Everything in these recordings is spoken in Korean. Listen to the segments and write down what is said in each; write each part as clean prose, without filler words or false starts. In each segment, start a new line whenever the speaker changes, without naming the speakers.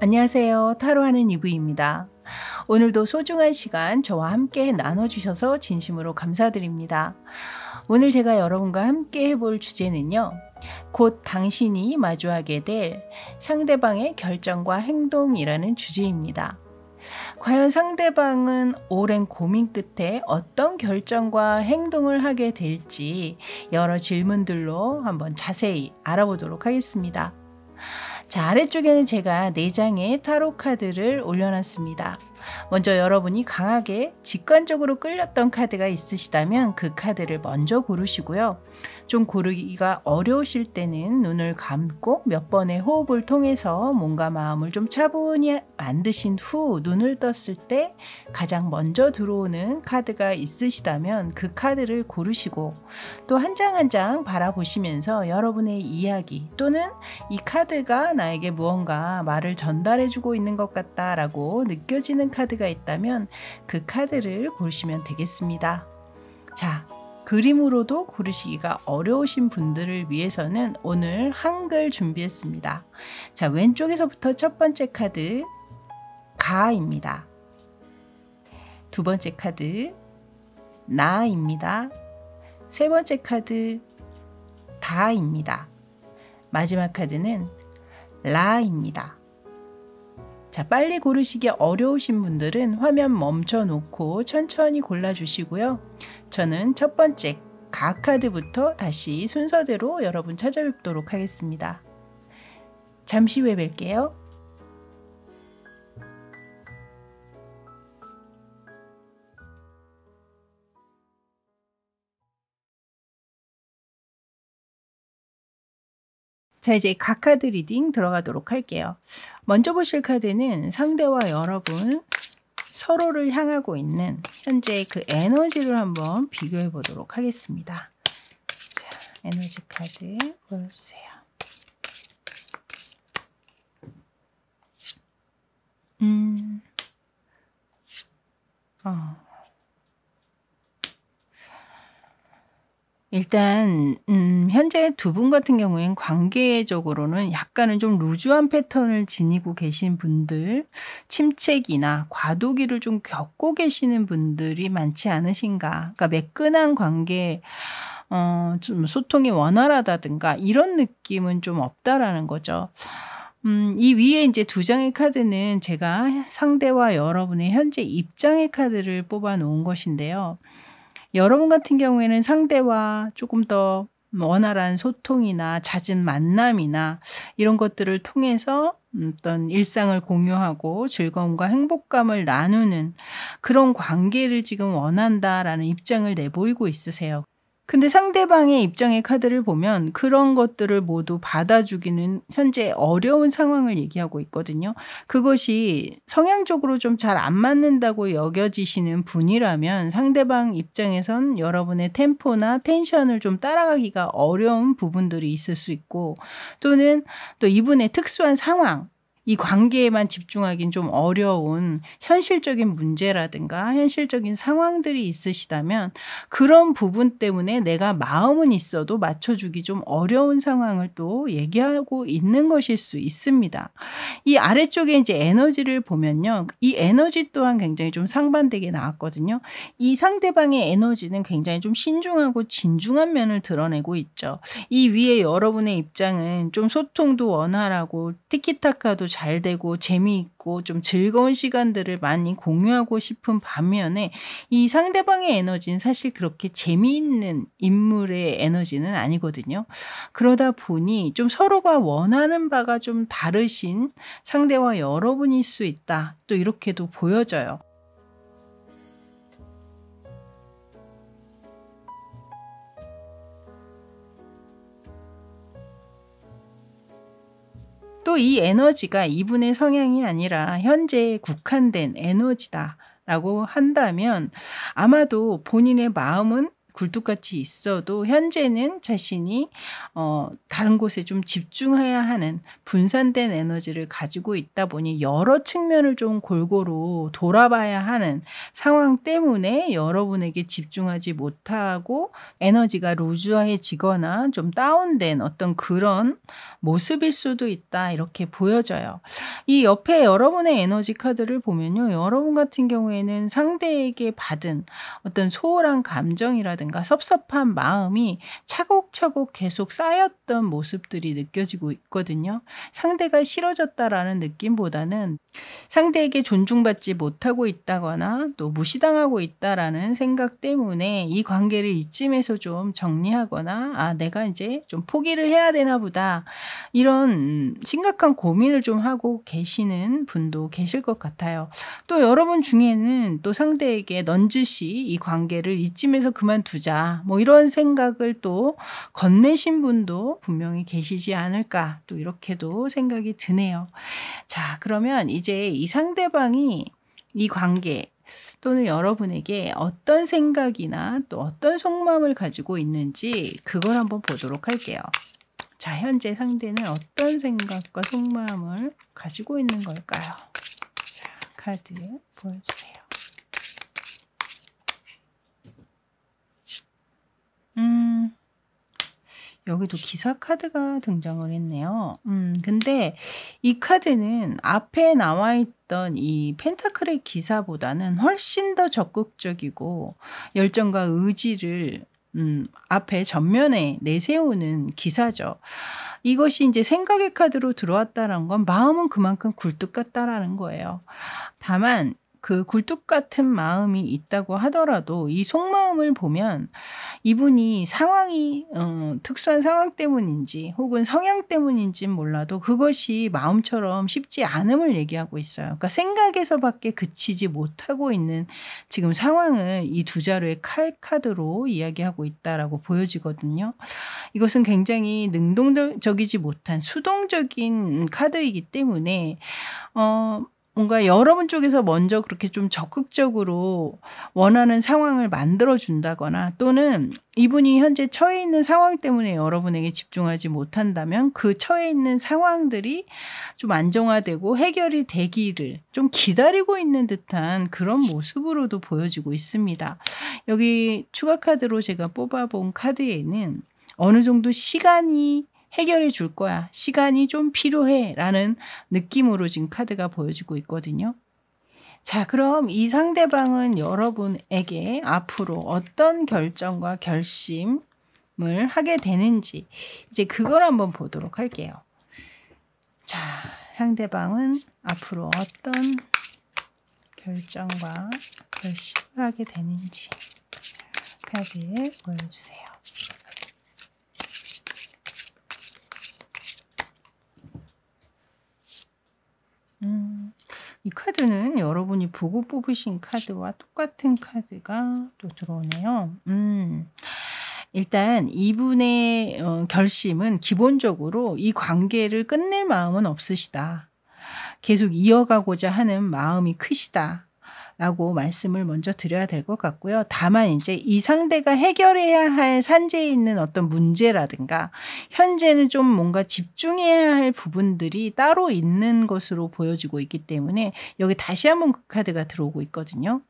안녕하세요. 타로하는 이브입니다. 오늘도 소중한 시간 저와 함께 나눠주셔서 진심으로 감사드립니다. 오늘 제가 여러분과 함께 해볼 주제는요. 곧 당신이 마주하게 될 상대방의 결정과 행동이라는 주제입니다. 과연 상대방은 오랜 고민 끝에 어떤 결정과 행동을 하게 될지 여러 질문들로 한번 자세히 알아보도록 하겠습니다. 자, 아래쪽에는 제가 4장의 타로 카드를 올려놨습니다. 먼저 여러분이 강하게 직관적으로 끌렸던 카드가 있으시다면 그 카드를 먼저 고르시고요. 좀 고르기가 어려우실 때는 눈을 감고 몇 번의 호흡을 통해서 몸과 마음을 좀 차분히 만드신 후 눈을 떴을 때 가장 먼저 들어오는 카드가 있으시다면 그 카드를 고르시고 또 한 장 한 장 바라보시면서 여러분의 이야기 또는 이 카드가 나에게 무언가 말을 전달해주고 있는 것 같다라고 느껴지는 카드가 있다면 그 카드를 고르시면 되겠습니다. 자, 그림으로도 고르시기가 어려우신 분들을 위해서는 오늘 한글 준비했습니다. 자, 왼쪽에서부터 첫 번째 카드 가입니다. 두 번째 카드 나입니다. 세 번째 카드 다입니다. 마지막 카드는 라입니다. 자, 빨리 고르시기 어려우신 분들은 화면 멈춰 놓고 천천히 골라주시고요. 저는 첫 번째 가 카드부터 다시 순서대로 여러분 찾아뵙도록 하겠습니다. 잠시 후에 뵐게요. 자, 이제 각 카드 리딩 들어가도록 할게요. 먼저 보실 카드는 상대와 여러분 서로를 향하고 있는 현재 그 에너지를 한번 비교해 보도록 하겠습니다. 자, 에너지 카드 보여주세요. 일단 현재 두 분 같은 경우엔 관계적으로는 약간은 좀 루즈한 패턴을 지니고 계신 분들, 침체기나 과도기를 좀 겪고 계시는 분들이 많지 않으신가. 그러니까 매끈한 관계, 좀 소통이 원활하다든가 이런 느낌은 좀 없다라는 거죠. 이 위에 이제 두 장의 카드는 제가 상대와 여러분의 현재 입장의 카드를 뽑아 놓은 것인데요. 여러분 같은 경우에는 상대와 조금 더 원활한 소통이나 잦은 만남이나 이런 것들을 통해서 어떤 일상을 공유하고 즐거움과 행복감을 나누는 그런 관계를 지금 원한다라는 입장을 내보이고 있으세요. 근데 상대방의 입장의 카드를 보면 그런 것들을 모두 받아주기는 현재 어려운 상황을 얘기하고 있거든요. 그것이 성향적으로 좀 잘 안 맞는다고 여겨지시는 분이라면 상대방 입장에선 여러분의 템포나 텐션을 좀 따라가기가 어려운 부분들이 있을 수 있고 또는 또 이분의 특수한 상황, 이 관계에만 집중하긴 좀 어려운 현실적인 문제라든가 현실적인 상황들이 있으시다면 그런 부분 때문에 내가 마음은 있어도 맞춰주기 좀 어려운 상황을 또 얘기하고 있는 것일 수 있습니다. 이 아래쪽에 이제 에너지를 보면요. 이 에너지 또한 굉장히 좀 상반되게 나왔거든요. 이 상대방의 에너지는 굉장히 좀 신중하고 진중한 면을 드러내고 있죠. 이 위에 여러분의 입장은 좀 소통도 원활하고 티키타카도 잘 되고 재미있고 좀 즐거운 시간들을 많이 공유하고 싶은 반면에 이 상대방의 에너지는 사실 그렇게 재미있는 인물의 에너지는 아니거든요. 그러다 보니 좀 서로가 원하는 바가 좀 다르신 상대와 여러분일 수 있다. 또 이렇게도 보여져요. 또 이 에너지가 이분의 성향이 아니라 현재 국한된 에너지다라고 한다면 아마도 본인의 마음은 굴뚝같이 있어도 현재는 자신이 다른 곳에 좀 집중해야 하는 분산된 에너지를 가지고 있다 보니 여러 측면을 좀 골고루 돌아봐야 하는 상황 때문에 여러분에게 집중하지 못하고 에너지가 루즈해지거나 좀 다운된 어떤 그런 모습일 수도 있다, 이렇게 보여져요. 이 옆에 여러분의 에너지 카드를 보면요, 여러분 같은 경우에는 상대에게 받은 어떤 소홀한 감정이라든가 섭섭한 마음이 차곡차곡 계속 쌓였던 모습들이 느껴지고 있거든요. 상대가 싫어졌다라는 느낌보다는 상대에게 존중받지 못하고 있다거나 또 무시당하고 있다라는 생각 때문에 이 관계를 이쯤에서 좀 정리하거나 내가 이제 좀 포기를 해야 되나 보다, 이런 심각한 고민을 좀 하고 계시는 분도 계실 것 같아요. 또 여러분 중에는 또 상대에게 넌지시 이 관계를 이쯤에서 그만두자, 뭐 이런 생각을 또 건네신 분도 분명히 계시지 않을까, 또 이렇게도 생각이 드네요. 자, 그러면 이제 이 상대방이 이 관계 또는 여러분에게 어떤 생각이나 또 어떤 속마음을 가지고 있는지 그걸 한번 보도록 할게요. 자, 현재 상대는 어떤 생각과 속마음을 가지고 있는 걸까요? 자, 카드 보여주세요. 여기도 기사 카드가 등장을 했네요. 근데 이 카드는 앞에 나와 있던 이 펜타클의 기사보다는 훨씬 더 적극적이고 열정과 의지를 앞에 전면에 내세우는 기사죠. 이것이 이제 생각의 카드로 들어왔다는 건 마음은 그만큼 굴뚝 같다라는 거예요. 다만 그 굴뚝 같은 마음이 있다고 하더라도 이 속마음을 보면 이분이 상황이 특수한 상황 때문인지 혹은 성향 때문인지는 몰라도 그것이 마음처럼 쉽지 않음을 얘기하고 있어요. 그러니까 생각에서밖에 그치지 못하고 있는 지금 상황을 이 두 자루의 칼 카드로 이야기하고 있다라고 보여지거든요. 이것은 굉장히 능동적이지 못한 수동적인 카드이기 때문에 뭔가 여러분 쪽에서 먼저 그렇게 좀 적극적으로 원하는 상황을 만들어준다거나 또는 이분이 현재 처해 있는 상황 때문에 여러분에게 집중하지 못한다면 그 처해 있는 상황들이 좀 안정화되고 해결이 되기를 좀 기다리고 있는 듯한 그런 모습으로도 보여지고 있습니다. 여기 추가 카드로 제가 뽑아본 카드에는 어느 정도 시간이 해결해 줄 거야, 시간이 좀 필요해 라는 느낌으로 지금 카드가 보여지고 있거든요. 자, 그럼 이 상대방은 여러분에게 앞으로 어떤 결정과 결심을 하게 되는지 이제 그걸 한번 보도록 할게요. 자, 상대방은 앞으로 어떤 결정과 결심을 하게 되는지 카드 보여주세요. 이 카드는 여러분이 보고 뽑으신 카드와 똑같은 카드가 또 들어오네요. 일단 이분의 결심은 기본적으로 이 관계를 끝낼 마음은 없으시다. 계속 이어가고자 하는 마음이 크시다. 라고 말씀을 먼저 드려야 될 것 같고요. 다만 이제 이 상대가 해결해야 할 산재에 있는 어떤 문제라든가 현재는 좀 뭔가 집중해야 할 부분들이 따로 있는 것으로 보여지고 있기 때문에 여기 다시 한번 그 카드가 들어오고 있거든요.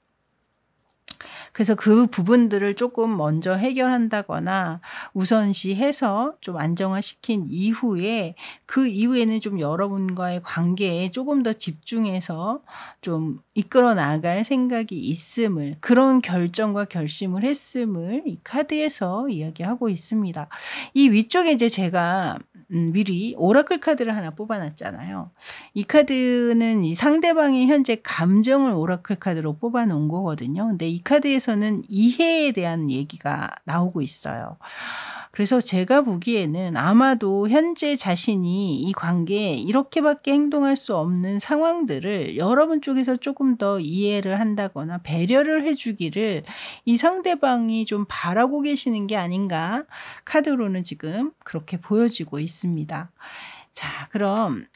그래서 그 부분들을 조금 먼저 해결한다거나 우선시해서 좀 안정화시킨 이후에 그 이후에는 좀 여러분과의 관계에 조금 더 집중해서 좀 이끌어 나갈 생각이 있음을, 그런 결정과 결심을 했음을 이 카드에서 이야기하고 있습니다. 이 위쪽에 이제 제가 미리 오라클 카드를 하나 뽑아놨잖아요. 이 카드는 이 상대방의 현재 감정을 오라클 카드로 뽑아놓은 거거든요. 근데 이 카드에서는 이해에 대한 얘기가 나오고 있어요. 그래서 제가 보기에는 아마도 현재 자신이 이 관계에 이렇게밖에 행동할 수 없는 상황들을 여러분 쪽에서 조금 더 이해를 한다거나 배려를 해주기를 이 상대방이 좀 바라고 계시는 게 아닌가, 카드로는 지금 그렇게 보여지고 있습니다. 자, 그럼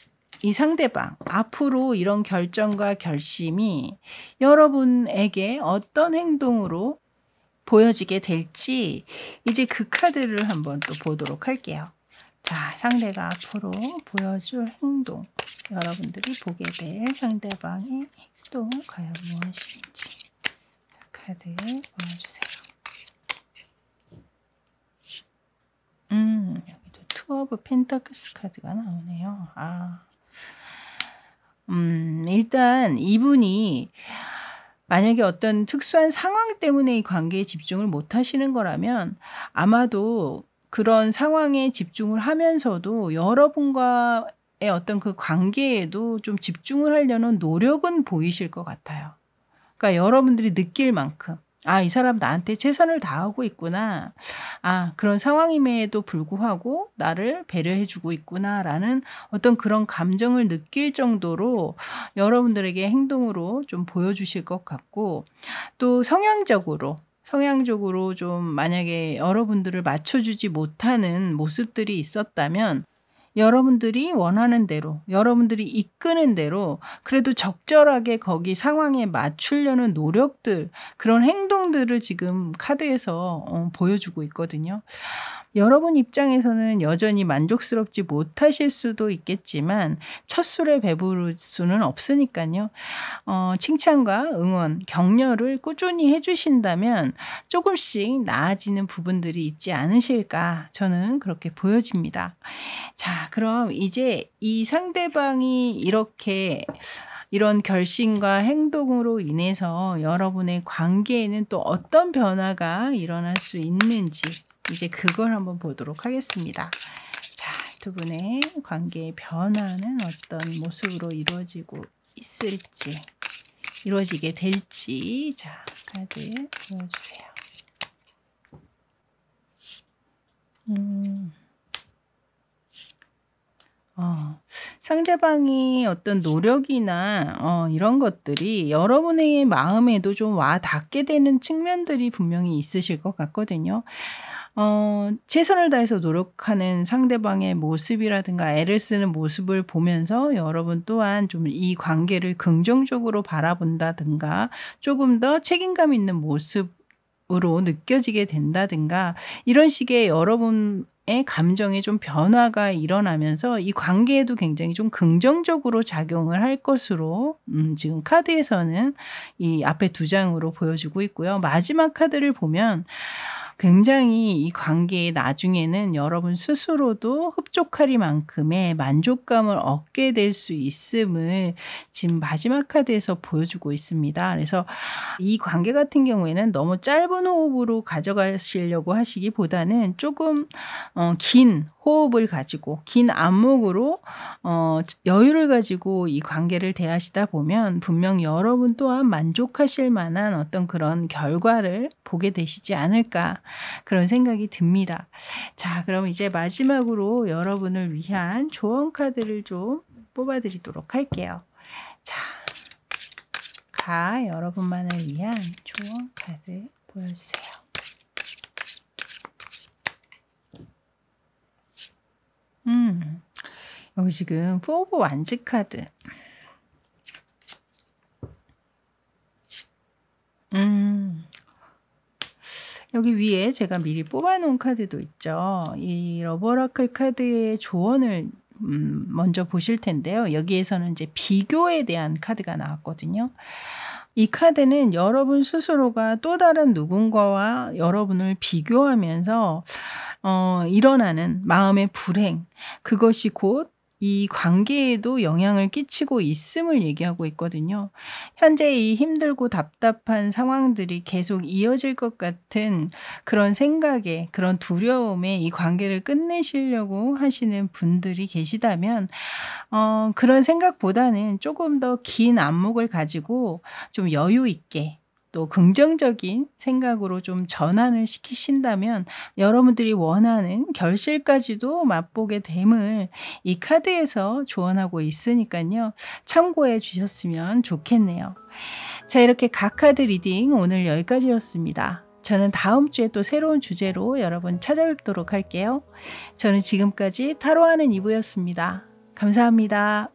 이 상대방 앞으로 이런 결정과 결심이 여러분에게 어떤 행동으로 보여지게 될지 이제 그 카드를 한번 또 보도록 할게요. 자, 상대가 앞으로 보여줄 행동, 여러분들이 보게 될 상대방의 행동은 과연 무엇인지. 자, 카드 보여주세요. 여기도 투 오브 펜타클스 카드가 나오네요. 일단 이분이 만약에 어떤 특수한 상황 때문에 이 관계에 집중을 못 하시는 거라면 아마도 그런 상황에 집중을 하면서도 여러분과의 어떤 그 관계에도 좀 집중을 하려는 노력은 보이실 것 같아요. 그러니까 여러분들이 느낄 만큼 이 사람 나한테 최선을 다하고 있구나. 그런 상황임에도 불구하고 나를 배려해주고 있구나라는 어떤 그런 감정을 느낄 정도로 여러분들에게 행동으로 좀 보여주실 것 같고, 또 성향적으로 좀 만약에 여러분들을 맞춰주지 못하는 모습들이 있었다면 여러분들이 원하는 대로, 여러분들이 이끄는 대로 그래도 적절하게 거기 상황에 맞추려는 노력들, 그런 행동들을 지금 카드에서 보여주고 있거든요. 여러분 입장에서는 여전히 만족스럽지 못하실 수도 있겠지만 첫 술에 배부를 수는 없으니까요. 칭찬과 응원, 격려를 꾸준히 해주신다면 조금씩 나아지는 부분들이 있지 않으실까, 저는 그렇게 보여집니다. 자, 그럼 이제 이 상대방이 이런 결심과 행동으로 인해서 여러분의 관계에는 또 어떤 변화가 일어날 수 있는지, 이제 그걸 한번 보도록 하겠습니다. 자, 두 분의 관계의 변화는 어떤 모습으로 이루어지고 있을지, 이루어지게 될지. 자, 카드 보여주세요. 상대방이 어떤 노력이나 이런 것들이 여러분의 마음에도 좀 와 닿게 되는 측면들이 분명히 있으실 것 같거든요. 최선을 다해서 노력하는 상대방의 모습이라든가 애를 쓰는 모습을 보면서 여러분 또한 좀 이 관계를 긍정적으로 바라본다든가 조금 더 책임감 있는 모습으로 느껴지게 된다든가, 이런 식의 여러분의 감정에 좀 변화가 일어나면서 이 관계에도 굉장히 좀 긍정적으로 작용을 할 것으로 지금 카드에서는 이 앞에 두 장으로 보여주고 있고요. 마지막 카드를 보면 굉장히 이 관계에 나중에는 여러분 스스로도 흡족하리만큼의 만족감을 얻게 될 수 있음을 지금 마지막 카드에서 보여주고 있습니다. 그래서 이 관계 같은 경우에는 너무 짧은 호흡으로 가져가시려고 하시기보다는 조금 긴 호흡을 가지고, 긴 안목으로 여유를 가지고 이 관계를 대하시다 보면 분명 여러분 또한 만족하실 만한 어떤 그런 결과를 보게 되시지 않을까, 그런 생각이 듭니다. 자, 그럼 이제 마지막으로 여러분을 위한 조언 카드를 좀 뽑아드리도록 할게요. 자, 여러분만을 위한 조언 카드 보여주세요. 여기 지금 4 오브 완즈 카드. 여기 위에 제가 미리 뽑아놓은 카드도 있죠. 이 러버라클 카드의 조언을 먼저 보실 텐데요. 여기에서는 이제 비교에 대한 카드가 나왔거든요. 이 카드는 여러분 스스로가 또 다른 누군가와 여러분을 비교하면서 일어나는 마음의 불행, 그것이 곧 이 관계에도 영향을 끼치고 있음을 얘기하고 있거든요. 현재 이 힘들고 답답한 상황들이 계속 이어질 것 같은 그런 생각에, 그런 두려움에 이 관계를 끝내시려고 하시는 분들이 계시다면 그런 생각보다는 조금 더 긴 안목을 가지고 좀 여유 있게, 또 긍정적인 생각으로 좀 전환을 시키신다면 여러분들이 원하는 결실까지도 맛보게 됨을 이 카드에서 조언하고 있으니까요. 참고해 주셨으면 좋겠네요. 자, 이렇게 각 카드 리딩 오늘 여기까지였습니다. 저는 다음 주에 또 새로운 주제로 여러분 찾아뵙도록 할게요. 저는 지금까지 타로하는 이브였습니다. 감사합니다.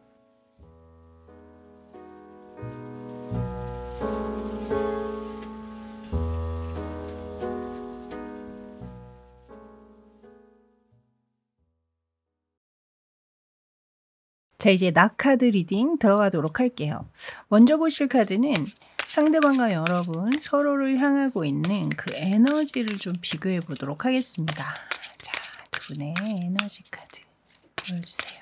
자, 이제 낙카드 리딩 들어가도록 할게요. 먼저 보실 카드는 상대방과 여러분 서로를 향하고 있는 그 에너지를 좀 비교해 보도록 하겠습니다. 자, 그분의 에너지 카드 보여주세요.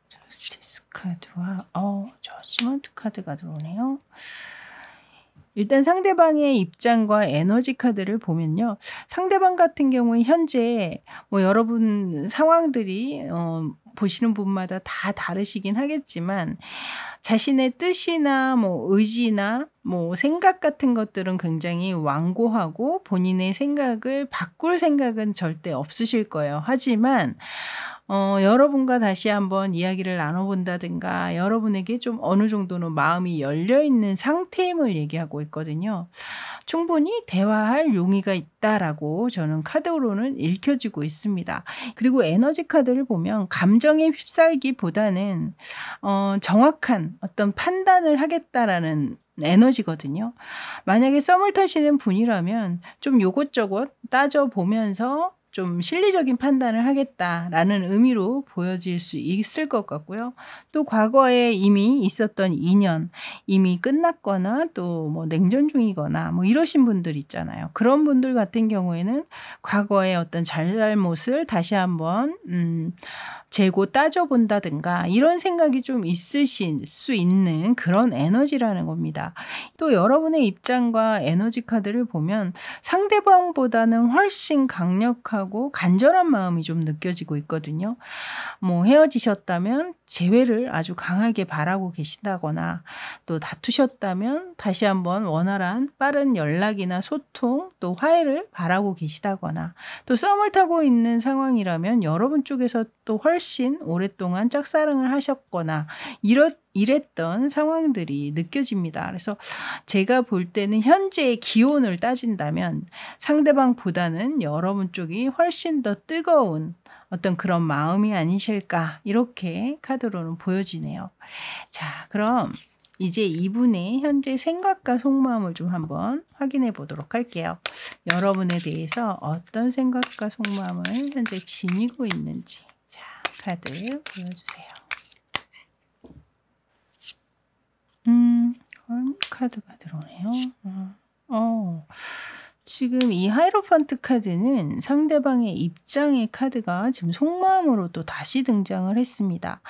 저스티스 카드와 저지먼트 카드가 들어오네요. 일단 상대방의 입장과 에너지 카드를 보면요. 상대방 같은 경우에 현재 뭐 여러분 상황들이 보시는 분마다 다 다르시긴 하겠지만 자신의 뜻이나 뭐 의지나 뭐 생각 같은 것들은 굉장히 완고하고 본인의 생각을 바꿀 생각은 절대 없으실 거예요. 하지만 여러분과 다시 한번 이야기를 나눠본다든가 여러분에게 좀 어느 정도는 마음이 열려있는 상태임을 얘기하고 있거든요. 충분히 대화할 용의가 있다라고 저는 카드로는 읽혀지고 있습니다. 그리고 에너지 카드를 보면 감정에 휩싸이기보다는 정확한 어떤 판단을 하겠다라는 에너지거든요. 만약에 썸을 타시는 분이라면 좀 요것저것 따져보면서 좀 실리적인 판단을 하겠다라는 의미로 보여질 수 있을 것 같고요. 또 과거에 이미 있었던 인연, 이미 끝났거나 또 뭐 냉전 중이거나 뭐 이러신 분들 있잖아요. 그런 분들 같은 경우에는 과거의 어떤 잘잘못을 다시 한번 재고 따져본다든가 이런 생각이 좀 있으실 수 있는 그런 에너지라는 겁니다. 또 여러분의 입장과 에너지 카드를 보면 상대방보다는 훨씬 강력하고 간절한 마음이 좀 느껴지고 있거든요. 뭐 헤어지셨다면 재회를 아주 강하게 바라고 계신다거나 또 다투셨다면 다시 한번 원활한 빠른 연락이나 소통 또 화해를 바라고 계시다거나 또 썸을 타고 있는 상황이라면 여러분 쪽에서 또 훨씬 오랫동안 짝사랑을 하셨거나 이랬던 상황들이 느껴집니다. 그래서 제가 볼 때는 현재의 기온을 따진다면 상대방보다는 여러분 쪽이 훨씬 더 뜨거운 어떤 그런 마음이 아니실까 이렇게 카드로는 보여지네요. 자, 그럼 이제 이분의 현재 생각과 속마음을 좀 한번 확인해 보도록 할게요. 여러분에 대해서 어떤 생각과 속마음을 현재 지니고 있는지. 자, 카드 보여주세요. 카드가 들어오네요. 지금 이 하이로판트 카드는 상대방의 입장의 카드가 지금 속마음으로 또 다시 등장을 했습니다.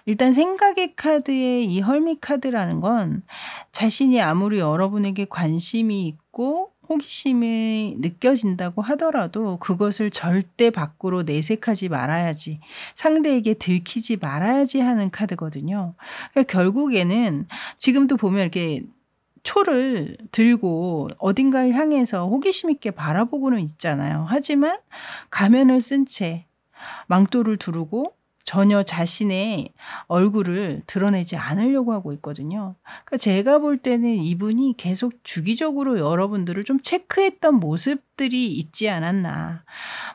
일단 생각의 카드의 이 헐밋 카드라는 건 자신이 아무리 여러분에게 관심이 있고 호기심이 느껴진다고 하더라도 그것을 절대 밖으로 내색하지 말아야지, 상대에게 들키지 말아야지 하는 카드거든요. 그러니까 결국에는 지금도 보면 이렇게 초를 들고 어딘가를 향해서 호기심 있게 바라보고는 있잖아요. 하지만 가면을 쓴 채 망토를 두르고 전혀 자신의 얼굴을 드러내지 않으려고 하고 있거든요. 그러니까 제가 볼 때는 이분이 계속 주기적으로 여러분들을 좀 체크했던 모습들이 있지 않았나.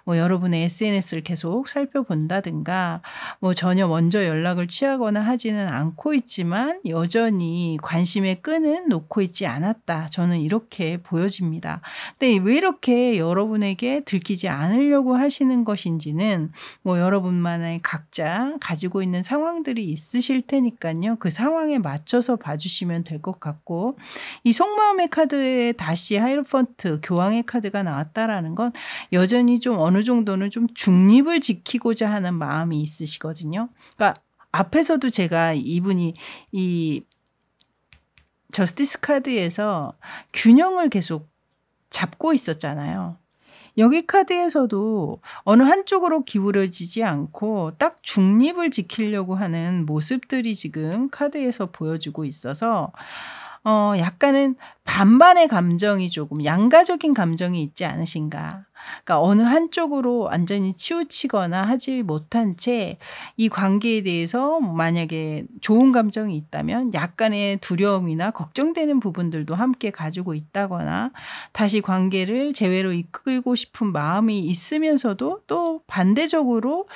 뭐 여러분의 SNS를 계속 살펴본다든가 뭐 전혀 먼저 연락을 취하거나 하지는 않고 있지만 여전히 관심의 끈은 놓고 있지 않았다. 저는 이렇게 보여집니다. 근데 왜 이렇게 여러분에게 들키지 않으려고 하시는 것인지는 뭐 여러분만의 각자 가지고 있는 상황들이 있으실 테니까요. 그 상황에 맞춰서 봐주시면 될 것 같고, 이 속마음의 카드에 다시 하이로펀트 교황의 카드가 나왔다라는 건 여전히 좀 어느 정도는 좀 중립을 지키고자 하는 마음이 있으시거든요. 그러니까 앞에서도 제가 이분이 이 저스티스 카드에서 균형을 계속 잡고 있었잖아요. 여기 카드에서도 어느 한쪽으로 기울어지지 않고 딱 중립을 지키려고 하는 모습들이 지금 카드에서 보여주고 있어서 약간은 반반의 감정이 조금 양가적인 감정이 있지 않으신가. 그러니까 어느 한쪽으로 완전히 치우치거나 하지 못한 채 이 관계에 대해서 만약에 좋은 감정이 있다면 약간의 두려움이나 걱정되는 부분들도 함께 가지고 있다거나 다시 관계를 재회로 이끌고 싶은 마음이 있으면서도 또 반대적으로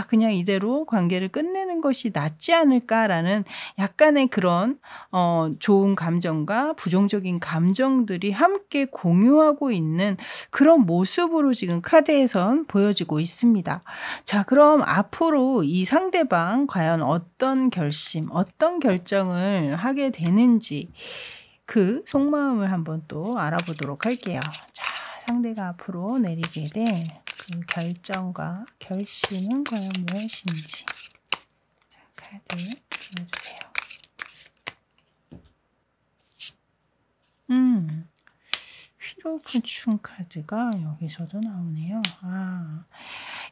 그냥 이대로 관계를 끝내는 것이 낫지 않을까라는 약간의 그런 좋은 감정과 부정적인 감정들이 함께 공유하고 있는 그런 모습을 모습으로 지금 카드에선 보여지고 있습니다. 자, 그럼 앞으로 이 상대방 과연 어떤 결심, 어떤 결정을 하게 되는지 그 속마음을 한번 또 알아보도록 할게요. 자, 상대가 앞으로 내리게 될 그 결정과 결심은 과연 무엇인지. 자, 카드 보여주세요. 휘로프춘 카드가 여기서도 나오네요.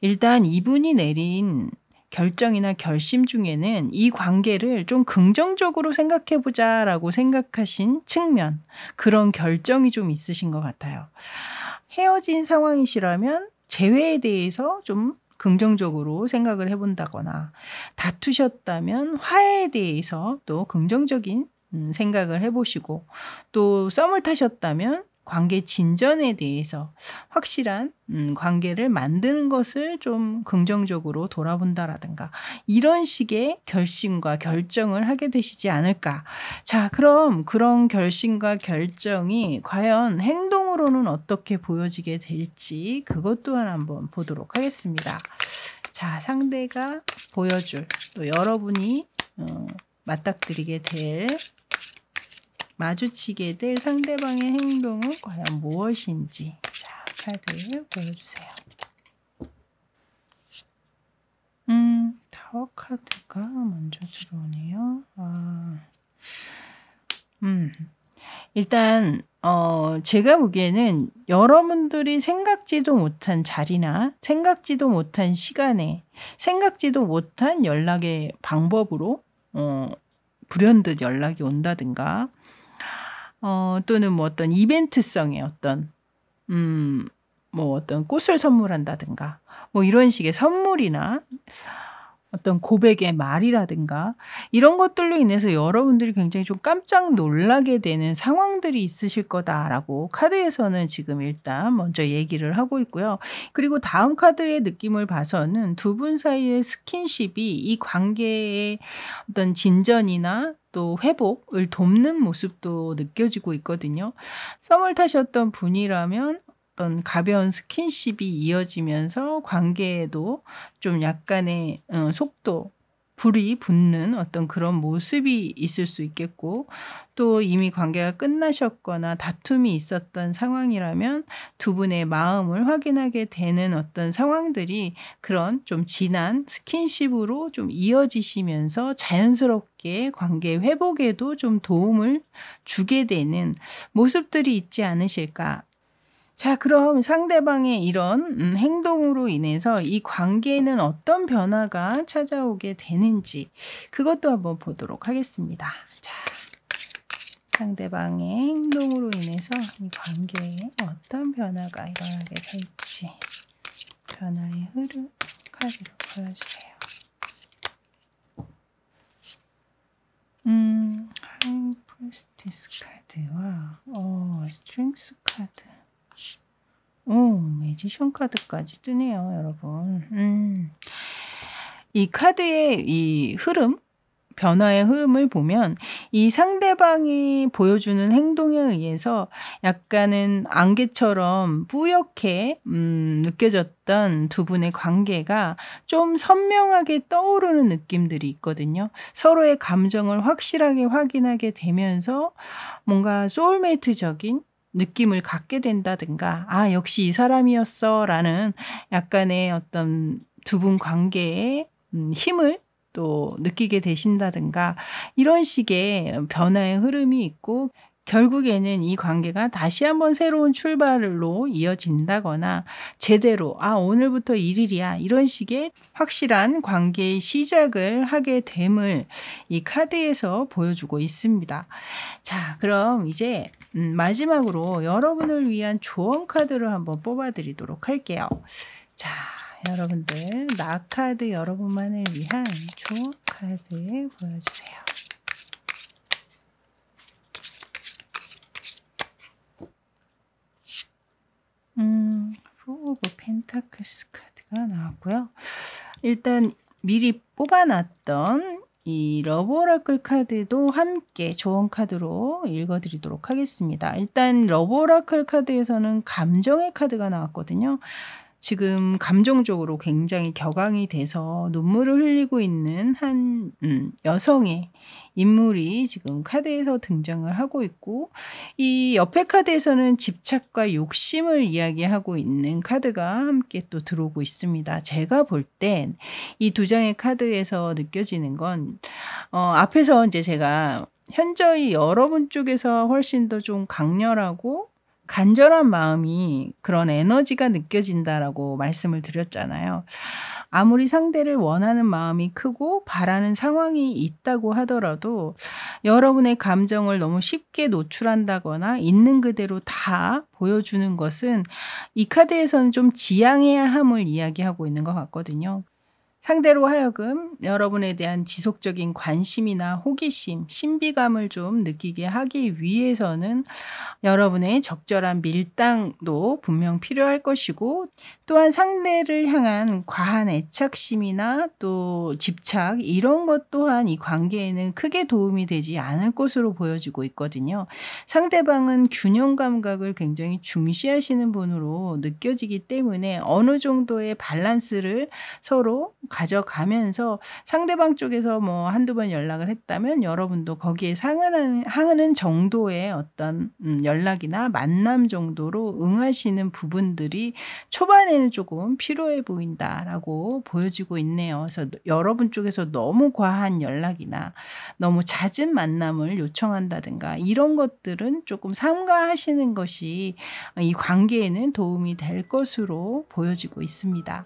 일단 이분이 내린 결정이나 결심 중에는 이 관계를 좀 긍정적으로 생각해보자 라고 생각하신 측면, 그런 결정이 좀 있으신 것 같아요. 헤어진 상황이시라면 재회에 대해서 좀 긍정적으로 생각을 해본다거나, 다투셨다면 화해에 대해서 또 긍정적인 생각을 해보시고, 또 썸을 타셨다면 관계 진전에 대해서 확실한 관계를 만드는 것을 좀 긍정적으로 돌아본다라든가, 이런 식의 결심과 결정을 하게 되시지 않을까. 자, 그럼 그런 결심과 결정이 과연 행동으로는 어떻게 보여지게 될지 그것 또한 한번 보도록 하겠습니다. 자, 상대가 보여줄, 또 여러분이 맞닥뜨리게 될, 마주치게 될 상대방의 행동은 과연 무엇인지. 자, 카드 보여주세요. 타워 카드가 먼저 들어오네요. 일단 제가 보기에는 여러분들이 생각지도 못한 자리나 생각지도 못한 시간에 생각지도 못한 연락의 방법으로 불현듯 연락이 온다든가, 또는 뭐 어떤 이벤트성의 어떤 뭐 어떤 꽃을 선물한다든가, 뭐 이런 식의 선물이나 어떤 고백의 말이라든가, 이런 것들로 인해서 여러분들이 굉장히 좀 깜짝 놀라게 되는 상황들이 있으실 거다라고 카드에서는 지금 일단 먼저 얘기를 하고 있고요. 그리고 다음 카드의 느낌을 봐서는 두 분 사이의 스킨십이 이 관계의 어떤 진전이나 또 회복을 돕는 모습도 느껴지고 있거든요. 썸을 타셨던 분이라면 어떤 가벼운 스킨십이 이어지면서 관계에도 좀 약간의 속도, 불이 붙는 어떤 그런 모습이 있을 수 있겠고, 또 이미 관계가 끝나셨거나 다툼이 있었던 상황이라면 두 분의 마음을 확인하게 되는 어떤 상황들이 그런 좀 진한 스킨십으로 좀 이어지시면서 자연스럽게 관계 회복에도 좀 도움을 주게 되는 모습들이 있지 않으실까. 자, 그럼 상대방의 이런 행동으로 인해서 이 관계에는 어떤 변화가 찾아오게 되는지 그것도 한번 보도록 하겠습니다. 자, 상대방의 행동으로 인해서 이 관계에 어떤 변화가 일어나게 될지 변화의 흐름 카드로 보여주세요. 하이프리스티스 카드와 스트렝스 카드, 매지션 카드까지 뜨네요, 여러분. 이 카드의 이 흐름, 변화의 흐름을 보면 이 상대방이 보여주는 행동에 의해서 약간은 안개처럼 뿌옇게 느껴졌던 두 분의 관계가 좀 선명하게 떠오르는 느낌들이 있거든요. 서로의 감정을 확실하게 확인하게 되면서 뭔가 소울메이트적인 느낌을 갖게 된다든가, 역시 이 사람이었어 라는 약간의 어떤 두 분 관계의 힘을 또 느끼게 되신다든가, 이런 식의 변화의 흐름이 있고, 결국에는 이 관계가 다시 한번 새로운 출발로 이어진다거나, 제대로 오늘부터 1일이야 이런 식의 확실한 관계의 시작을 하게 됨을 이 카드에서 보여주고 있습니다. 자, 그럼 이제 마지막으로 여러분을 위한 조언 카드를 한번 뽑아 드리도록 할게요. 자, 여러분들 나카드 여러분만을 위한 조언 카드 보여주세요. 포 오브 펜타클스 카드가 나왔고요. 일단 미리 뽑아놨던 이 러브 오라클 카드도 함께 조언 카드로 읽어드리도록 하겠습니다. 일단 러브 오라클 카드에서는 감정의 카드가 나왔거든요. 지금 감정적으로 굉장히 격앙이 돼서 눈물을 흘리고 있는 한 여성의 인물이 지금 카드에서 등장을 하고 있고, 이 옆에 카드에서는 집착과 욕심을 이야기하고 있는 카드가 함께 또 들어오고 있습니다. 제가 볼 땐 이 두 장의 카드에서 느껴지는 건 앞에서 이제 제가 현저히 여러분 쪽에서 훨씬 더 좀 강렬하고 간절한 마음이, 그런 에너지가 느껴진다라고 말씀을 드렸잖아요. 아무리 상대를 원하는 마음이 크고 바라는 상황이 있다고 하더라도 여러분의 감정을 너무 쉽게 노출한다거나 있는 그대로 다 보여주는 것은 이 카드에서는 좀 지양해야 함을 이야기하고 있는 것 같거든요. 상대로 하여금 여러분에 대한 지속적인 관심이나 호기심, 신비감을 좀 느끼게 하기 위해서는 여러분의 적절한 밀당도 분명 필요할 것이고, 또한 상대를 향한 과한 애착심이나 또 집착, 이런 것 또한 이 관계에는 크게 도움이 되지 않을 것으로 보여지고 있거든요. 상대방은 균형 감각을 굉장히 중시하시는 분으로 느껴지기 때문에 어느 정도의 밸런스를 서로 가져가면서 상대방 쪽에서 뭐 한두 번 연락을 했다면 여러분도 거기에 상하는 정도의 어떤 연락이나 만남 정도로 응하시는 부분들이 초반에는 조금 필요해 보인다라고 보여지고 있네요. 그래서 여러분 쪽에서 너무 과한 연락이나 너무 잦은 만남을 요청한다든가 이런 것들은 조금 삼가하시는 것이 이 관계에는 도움이 될 것으로 보여지고 있습니다.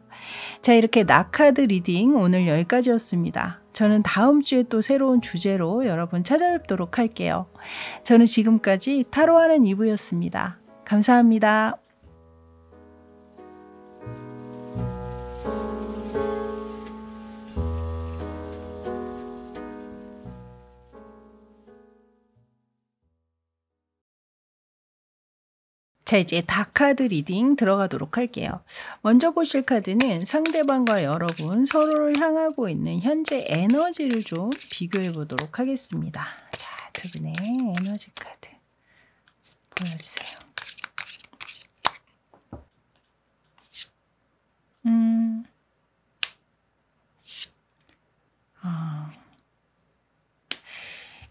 자, 이렇게 나카드 리딩 오늘 여기까지였습니다. 저는 다음 주에 또 새로운 주제로 여러분 찾아뵙도록 할게요. 저는 지금까지 타로하는 이브였습니다. 감사합니다. 자, 이제 다카드 리딩 들어가도록 할게요. 먼저 보실 카드는 상대방과 여러분 서로를 향하고 있는 현재 에너지를 좀 비교해 보도록 하겠습니다. 자, 두 분의 에너지 카드 보여주세요.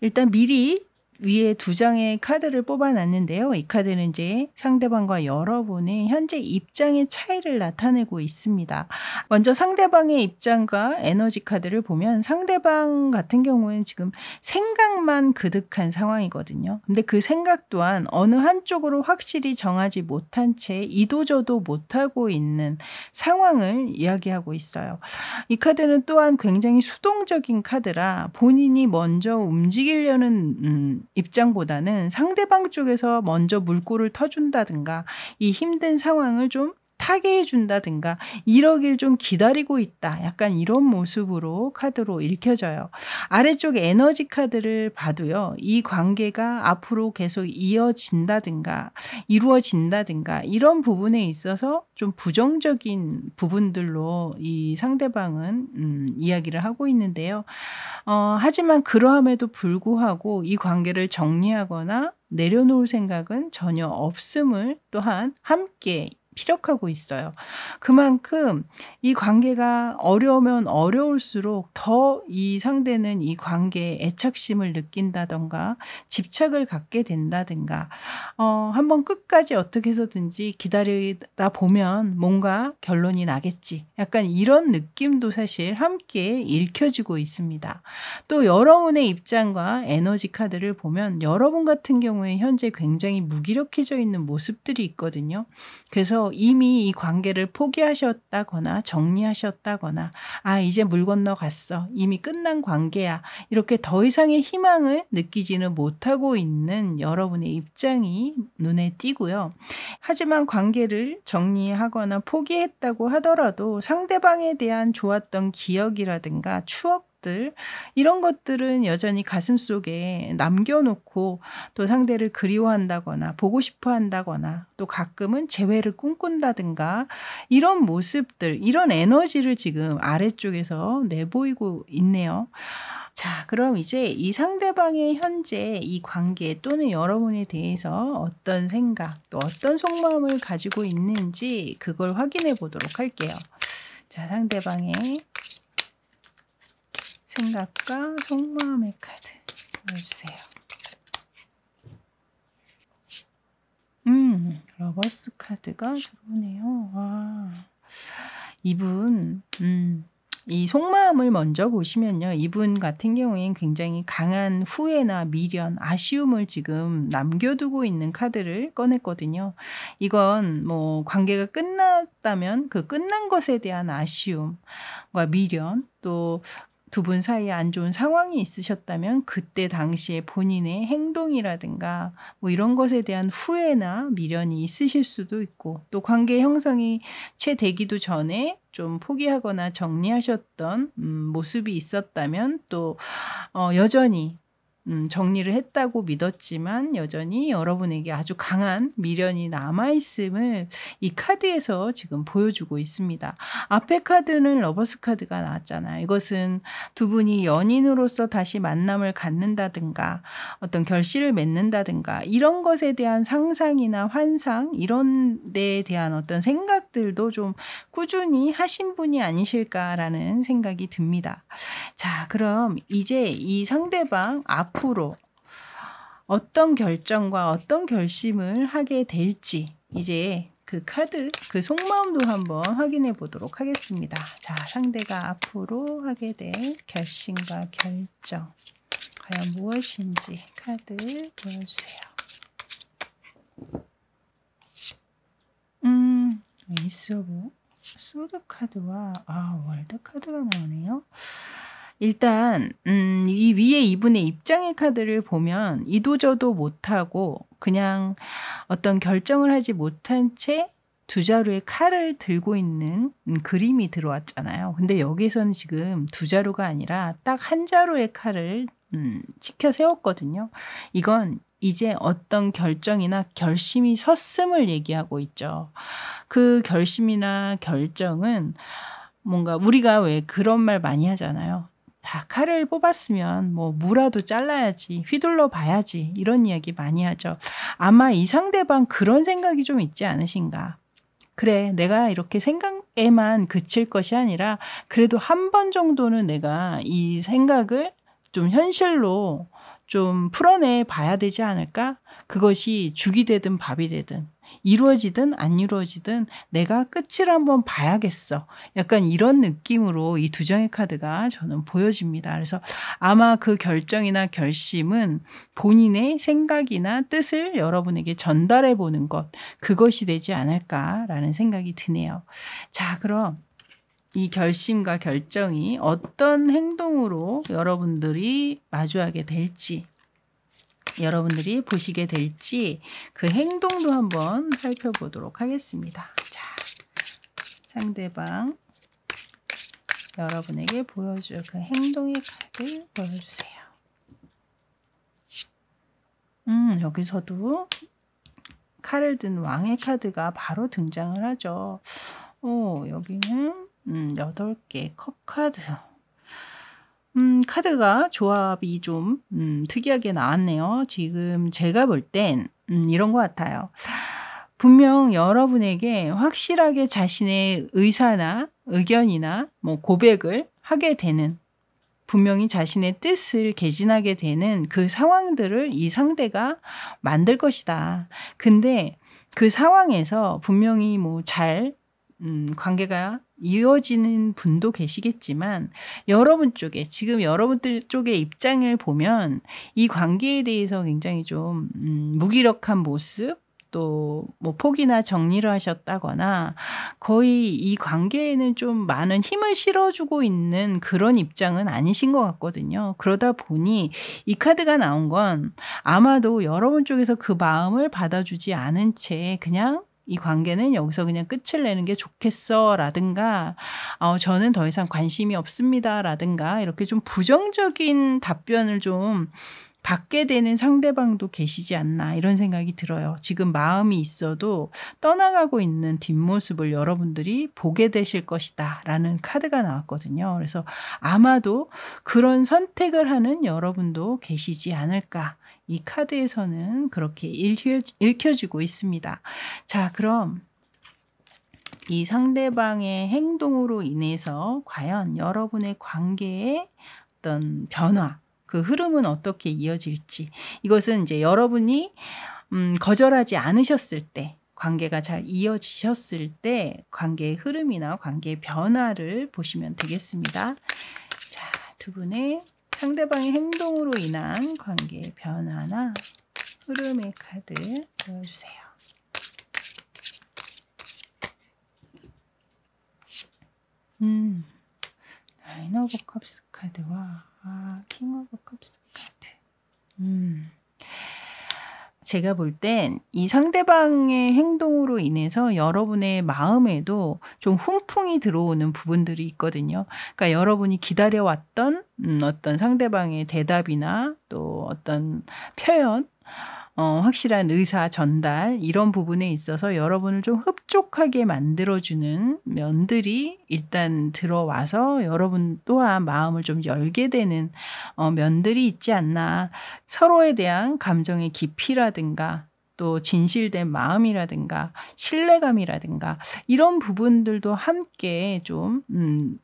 일단 미리 위에 두 장의 카드를 뽑아놨는데요. 이 카드는 이제 상대방과 여러분의 현재 입장의 차이를 나타내고 있습니다. 먼저 상대방의 입장과 에너지 카드를 보면 상대방 같은 경우에는 지금 생각만 그득한 상황이거든요. 근데 그 생각 또한 어느 한쪽으로 확실히 정하지 못한 채 이도저도 못하고 있는 상황을 이야기하고 있어요. 이 카드는 또한 굉장히 수동적인 카드라 본인이 먼저 움직이려는 입장보다는 상대방 쪽에서 먼저 물꼬를 터준다든가 이 힘든 상황을 좀 타게 해준다든가 이러길 좀 기다리고 있다. 약간 이런 모습으로 카드로 읽혀져요. 아래쪽 에너지 카드를 봐도요. 이 관계가 앞으로 계속 이어진다든가 이루어진다든가 이런 부분에 있어서 좀 부정적인 부분들로 이 상대방은 이야기를 하고 있는데요. 하지만 그러함에도 불구하고 이 관계를 정리하거나 내려놓을 생각은 전혀 없음을 또한 함께 피력하고 있어요. 그만큼 이 관계가 어려우면 어려울수록 더 이 상대는 이 관계에 애착심을 느낀다던가 집착을 갖게 된다든가 한번 끝까지 어떻게 해서든지 기다리다 보면 뭔가 결론이 나겠지. 약간 이런 느낌도 사실 함께 읽혀지고 있습니다. 또 여러분의 입장과 에너지 카드를 보면 여러분 같은 경우에 현재 굉장히 무기력해져 있는 모습들이 있거든요. 그래서 이미 이 관계를 포기하셨다거나 정리하셨다거나 이제 물 건너갔어. 이미 끝난 관계야. 이렇게 더 이상의 희망을 느끼지는 못하고 있는 여러분의 입장이 눈에 띄고요. 하지만 관계를 정리하거나 포기했다고 하더라도 상대방에 대한 좋았던 기억이라든가 추억 이런 것들은 여전히 가슴속에 남겨놓고 또 상대를 그리워한다거나 보고 싶어 한다거나 또 가끔은 재회를 꿈꾼다든가 이런 모습들, 이런 에너지를 지금 아래쪽에서 내보이고 있네요. 자, 그럼 이제 이 상대방의 현재 이 관계 또는 여러분에 대해서 어떤 생각, 또 어떤 속마음을 가지고 있는지 그걸 확인해 보도록 할게요. 자, 상대방의 생각과 속마음의 카드 보여주세요. 러버스 카드가 들어오네요. 와, 이분, 이 속마음을 먼저 보시면요. 이분 같은 경우엔 굉장히 강한 후회나 미련, 아쉬움을 지금 남겨두고 있는 카드를 꺼냈거든요. 이건 뭐 관계가 끝났다면 그 끝난 것에 대한 아쉬움과 미련, 또 두 분 사이에 안 좋은 상황이 있으셨다면 그때 당시에 본인의 행동이라든가 뭐 이런 것에 대한 후회나 미련이 있으실 수도 있고, 또 관계 형성이 채 되기도 전에 좀 포기하거나 정리하셨던 모습이 있었다면 또 여전히 정리를 했다고 믿었지만 여전히 여러분에게 아주 강한 미련이 남아있음을 이 카드에서 지금 보여주고 있습니다. 앞에 카드는 러버스 카드가 나왔잖아요. 이것은 두 분이 연인으로서 다시 만남을 갖는다든가 어떤 결실을 맺는다든가 이런 것에 대한 상상이나 환상, 이런 데에 대한 어떤 생각들도 좀 꾸준히 하신 분이 아니실까라는 생각이 듭니다. 자, 그럼 이제 이 상대방 앞으로 어떤 결정과 어떤 결심을 하게 될지 이제 그 카드, 그 속마음도 한번 확인해 보도록 하겠습니다. 자, 상대가 앞으로 하게 될 결심과 결정, 과연 무엇인지 카드 보여주세요. 에이스 오브 소드 카드와 월드 카드가 나오네요. 일단 이 위에 이분의 입장의 카드를 보면 이도저도 못하고 그냥 어떤 결정을 하지 못한 채 두 자루의 칼을 들고 있는 그림이 들어왔잖아요. 근데 여기서는 지금 두 자루가 아니라 딱 한 자루의 칼을 치켜 세웠거든요. 이건 이제 어떤 결정이나 결심이 섰음을 얘기하고 있죠. 그 결심이나 결정은 뭔가 우리가 왜 그런 말 많이 하잖아요. 칼을 뽑았으면 뭐 무라도 잘라야지, 휘둘러 봐야지, 이런 이야기 많이 하죠. 아마 이 상대방 그런 생각이 좀 있지 않으신가. 그래, 내가 이렇게 생각에만 그칠 것이 아니라 그래도 한 번 정도는 내가 이 생각을 좀 현실로 좀 풀어내 봐야 되지 않을까? 그것이 죽이 되든 밥이 되든 이루어지든 안 이루어지든 내가 끝을 한번 봐야겠어. 약간 이런 느낌으로 이 두 장의 카드가 저는 보여집니다. 그래서 아마 그 결정이나 결심은 본인의 생각이나 뜻을 여러분에게 전달해 보는 것, 그것이 되지 않을까라는 생각이 드네요. 자, 그럼 이 결심과 결정이 어떤 행동으로 여러분들이 마주하게 될지, 여러분들이 보시게 될지 그 행동도 한번 살펴보도록 하겠습니다. 자, 상대방 여러분에게 보여줄 그 행동의 카드 보여주세요. 여기서도 칼을 든 왕의 카드가 바로 등장을 하죠. 여기는 8개 컵 카드. 카드가 조합이 좀 특이하게 나왔네요. 지금 제가 볼 땐 이런 것 같아요. 분명 여러분에게 확실하게 자신의 의사나 의견이나 뭐 고백을 하게 되는, 분명히 자신의 뜻을 개진하게 되는 그 상황들을 이 상대가 만들 것이다. 근데 그 상황에서 분명히 뭐 잘 관계가 이어지는 분도 계시겠지만 여러분 쪽에, 지금 여러분들 쪽의 입장을 보면 이 관계에 대해서 굉장히 좀 무기력한 모습, 또 뭐 포기나 정리를 하셨다거나 거의 이 관계에는 좀 많은 힘을 실어주고 있는 그런 입장은 아니신 것 같거든요. 그러다 보니 이 카드가 나온 건 아마도 여러분 쪽에서 그 마음을 받아주지 않은 채 그냥 이 관계는 여기서 그냥 끝을 내는 게 좋겠어 라든가 저는 더 이상 관심이 없습니다 라든가 이렇게 좀 부정적인 답변을 좀 받게 되는 상대방도 계시지 않나 이런 생각이 들어요. 지금 마음이 있어도 떠나가고 있는 뒷모습을 여러분들이 보게 되실 것이다 라는 카드가 나왔거든요. 그래서 아마도 그런 선택을 하는 여러분도 계시지 않을까. 이 카드에서는 그렇게 읽혀지고 있습니다. 자, 그럼 이 상대방의 행동으로 인해서 과연 여러분의 관계에 어떤 변화, 그 흐름은 어떻게 이어질지, 이것은 이제 여러분이 거절하지 않으셨을 때, 관계가 잘 이어지셨을 때 관계의 흐름이나 관계의 변화를 보시면 되겠습니다. 자, 두 분의 상대방의 행동으로 인한 관계의 변화나 흐름의 카드 보여주세요. 나인 오브 컵스 카드와 킹 오브 컵스 카드. 제가 볼 땐 이 상대방의 행동으로 인해서 여러분의 마음에도 좀 훈풍이 들어오는 부분들이 있거든요. 그러니까 여러분이 기다려왔던 어떤 상대방의 대답이나 또 어떤 표현, 확실한 의사 전달 이런 부분에 있어서 여러분을 좀 흡족하게 만들어주는 면들이 일단 들어와서 여러분 또한 마음을 좀 열게 되는 면들이 있지 않나. 서로에 대한 감정의 깊이라든가 또 진실된 마음이라든가 신뢰감이라든가 이런 부분들도 함께 좀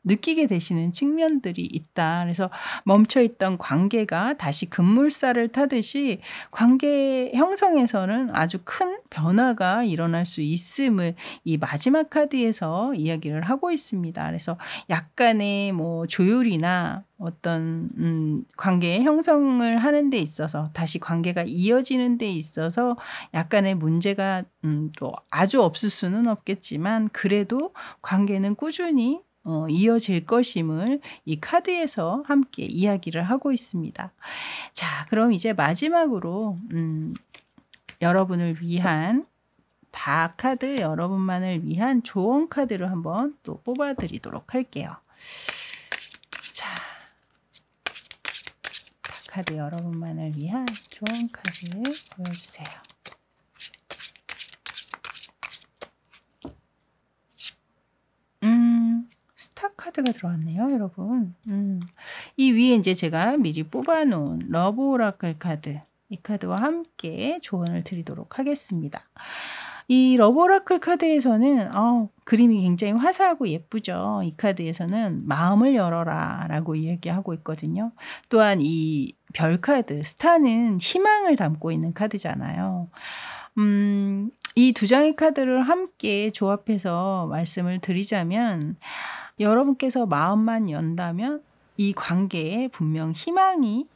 느끼게 되시는 측면들이 있다. 그래서 멈춰있던 관계가 다시 급물살을 타듯이 관계 형성에서는 아주 큰 변화가 일어날 수 있음을 이 마지막 카드에서 이야기를 하고 있습니다. 그래서 약간의 뭐 조율이나 어떤 관계의 형성을 하는 데 있어서 다시 관계가 이어지는 데 있어서 약간의 문제가 또 아주 없을 수는 없겠지만 그래도 관계는 꾸준히 이어질 것임을 이 카드에서 함께 이야기를 하고 있습니다. 자, 그럼 이제 마지막으로 여러분을 위한 다 카드 여러분만을 위한 조언 카드를 한번 또 뽑아드리도록 할게요. 자, 다 카드 여러분만을 위한 조언 카드 보여주세요. 스타 카드가 들어왔네요, 여러분. 이 위에 이제 제가 미리 뽑아놓은 러브 오라클 카드, 이 카드와 함께 조언을 드리도록 하겠습니다. 이 러브 오라클 카드에서는 그림이 굉장히 화사하고 예쁘죠. 이 카드에서는 마음을 열어라 라고 이야기하고 있거든요. 또한 이 별 카드, 스타는 희망을 담고 있는 카드잖아요. 이 두 장의 카드를 함께 조합해서 말씀을 드리자면 여러분께서 마음만 연다면 이 관계에 분명 희망이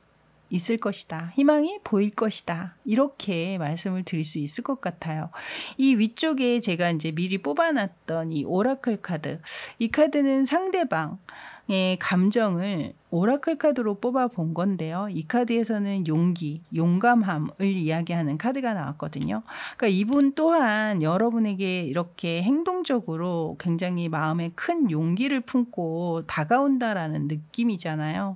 있을 것이다. 희망이 보일 것이다. 이렇게 말씀을 드릴 수 있을 것 같아요. 이 위쪽에 제가 이제 미리 뽑아놨던 이 오라클 카드. 이 카드는 상대방의 감정을 오라클 카드로 뽑아 본 건데요. 이 카드에서는 용기, 용감함을 이야기하는 카드가 나왔거든요. 그러니까 이분 또한 여러분에게 이렇게 행동적으로 굉장히 마음에 큰 용기를 품고 다가온다라는 느낌이잖아요.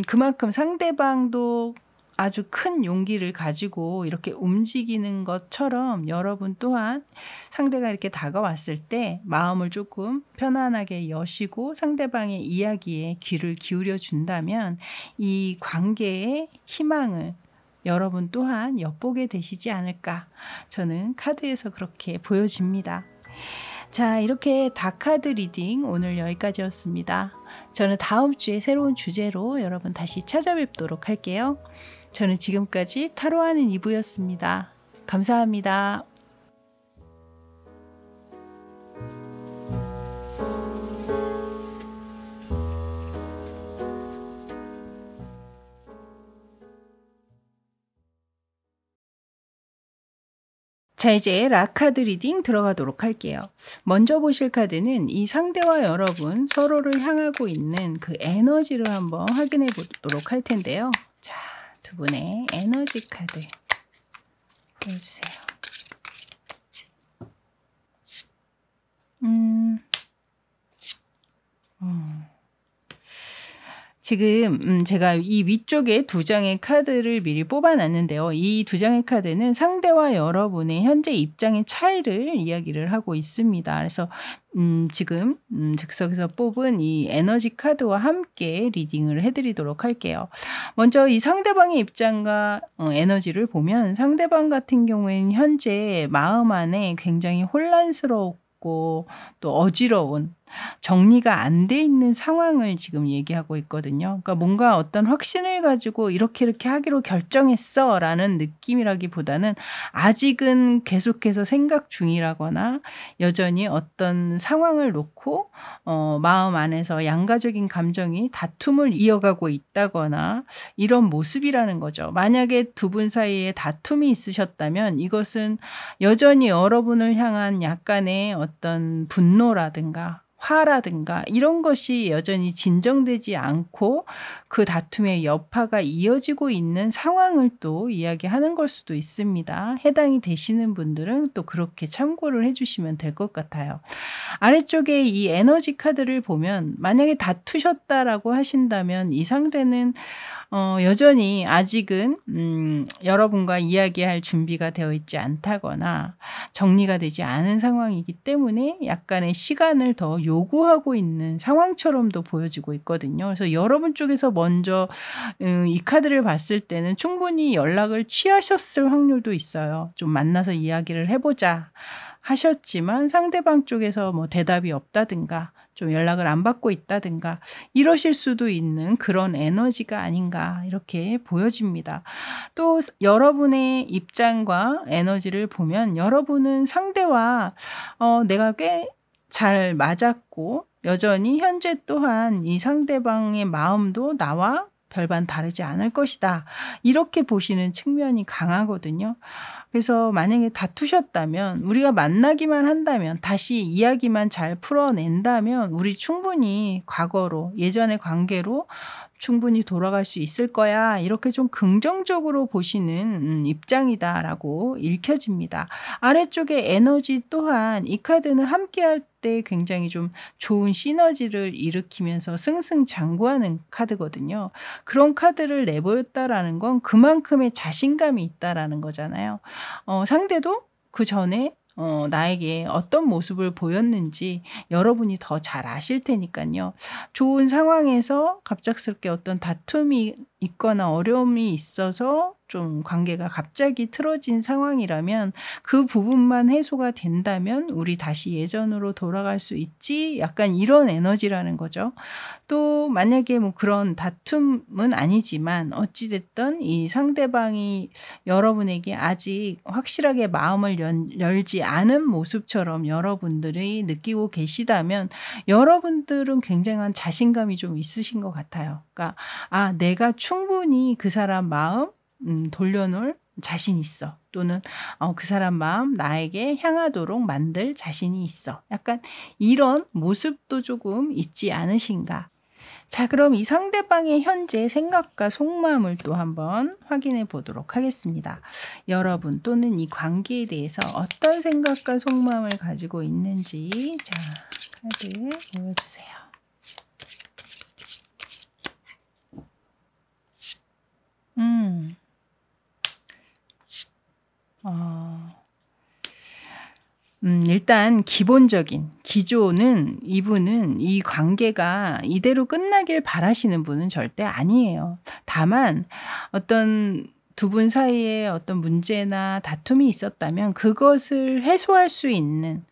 그만큼 상대방도 아주 큰 용기를 가지고 이렇게 움직이는 것처럼 여러분 또한 상대가 이렇게 다가왔을 때 마음을 조금 편안하게 여시고 상대방의 이야기에 귀를 기울여 준다면 이 관계의 희망을 여러분 또한 엿보게 되시지 않을까. 저는 카드에서 그렇게 보여집니다. 자, 이렇게 다카드 리딩 오늘 여기까지였습니다. 저는 다음 주에 새로운 주제로 여러분 다시 찾아뵙도록 할게요. 저는 지금까지 타로하는 이브였습니다. 감사합니다. 자, 이제 라카드 리딩 들어가도록 할게요. 먼저 보실 카드는 이 상대와 여러분 서로를 향하고 있는 그 에너지를 한번 확인해 보도록 할 텐데요. 자, 두 분의 에너지 카드 보여주세요. 지금 제가 이 위쪽에 두 장의 카드를 미리 뽑아 놨는데요. 이 두 장의 카드는 상대와 여러분의 현재 입장의 차이를 이야기를 하고 있습니다. 그래서 지금 즉석에서 뽑은 이 에너지 카드와 함께 리딩을 해 드리도록 할게요. 먼저 이 상대방의 입장과 에너지를 보면 상대방 같은 경우에는 현재 마음 안에 굉장히 혼란스럽고 또 어지러운 정리가 안 돼 있는 상황을 지금 얘기하고 있거든요. 그러니까 뭔가 어떤 확신을 가지고 이렇게 하기로 결정했어라는 느낌이라기보다는 아직은 계속해서 생각 중이라거나 여전히 어떤 상황을 놓고 마음 안에서 양가적인 감정이 다툼을 이어가고 있다거나 이런 모습이라는 거죠. 만약에 두 분 사이에 다툼이 있으셨다면 이것은 여전히 여러분을 향한 약간의 어떤 분노라든가 화라든가 이런 것이 여전히 진정되지 않고 그 다툼의 여파가 이어지고 있는 상황을 또 이야기하는 걸 수도 있습니다. 해당이 되시는 분들은 또 그렇게 참고를 해주시면 될 것 같아요. 아래쪽에 이 에너지 카드를 보면 만약에 다투셨다라고 하신다면 이 상대는 여전히 아직은 여러분과 이야기할 준비가 되어 있지 않다거나 정리가 되지 않은 상황이기 때문에 약간의 시간을 더 요구하고 있는 상황처럼도 보여지고 있거든요. 그래서 여러분 쪽에서 먼저 이 카드를 봤을 때는 충분히 연락을 취하셨을 확률도 있어요. 좀 만나서 이야기를 해보자 하셨지만 상대방 쪽에서 뭐 대답이 없다든가 좀 연락을 안 받고 있다든가 이러실 수도 있는 그런 에너지가 아닌가 이렇게 보여집니다. 또 여러분의 입장과 에너지를 보면 여러분은 상대와 내가 꽤 잘 맞았고 여전히 현재 또한 이 상대방의 마음도 나와 별반 다르지 않을 것이다. 이렇게 보시는 측면이 강하거든요. 그래서 만약에 다투셨다면 우리가 만나기만 한다면 다시 이야기만 잘 풀어낸다면 우리 충분히 과거로 예전의 관계로 충분히 돌아갈 수 있을 거야. 이렇게 좀 긍정적으로 보시는 입장이다라고 읽혀집니다. 아래쪽에 에너지 또한 이 카드는 함께할 때 굉장히 좀 좋은 시너지를 일으키면서 승승장구하는 카드거든요. 그런 카드를 내보였다라는 건 그만큼의 자신감이 있다라는 거잖아요. 상대도 그 전에 나에게 어떤 모습을 보였는지 여러분이 더 잘 아실 테니까요. 좋은 상황에서 갑작스럽게 어떤 다툼이 있거나 어려움이 있어서 좀 관계가 갑자기 틀어진 상황이라면 그 부분만 해소가 된다면 우리 다시 예전으로 돌아갈 수 있지? 약간 이런 에너지라는 거죠. 또 만약에 뭐 그런 다툼은 아니지만 어찌됐든 이 상대방이 여러분에게 아직 확실하게 마음을 열지 않은 모습처럼 여러분들이 느끼고 계시다면 여러분들은 굉장한 자신감이 좀 있으신 것 같아요. 그러니까 내가 충분히 그 사람 마음 돌려놓을 자신 있어. 또는 그 사람 마음 나에게 향하도록 만들 자신이 있어. 약간 이런 모습도 조금 있지 않으신가. 자, 그럼 이 상대방의 현재 생각과 속마음을 또 한번 확인해 보도록 하겠습니다. 여러분 또는 이 관계에 대해서 어떤 생각과 속마음을 가지고 있는지 자, 카드 보여주세요. 일단 기본적인 기조는 이분은 이 관계가 이대로 끝나길 바라시는 분은 절대 아니에요. 다만 어떤 두 분 사이에 어떤 문제나 다툼이 있었다면 그것을 해소할 수 있는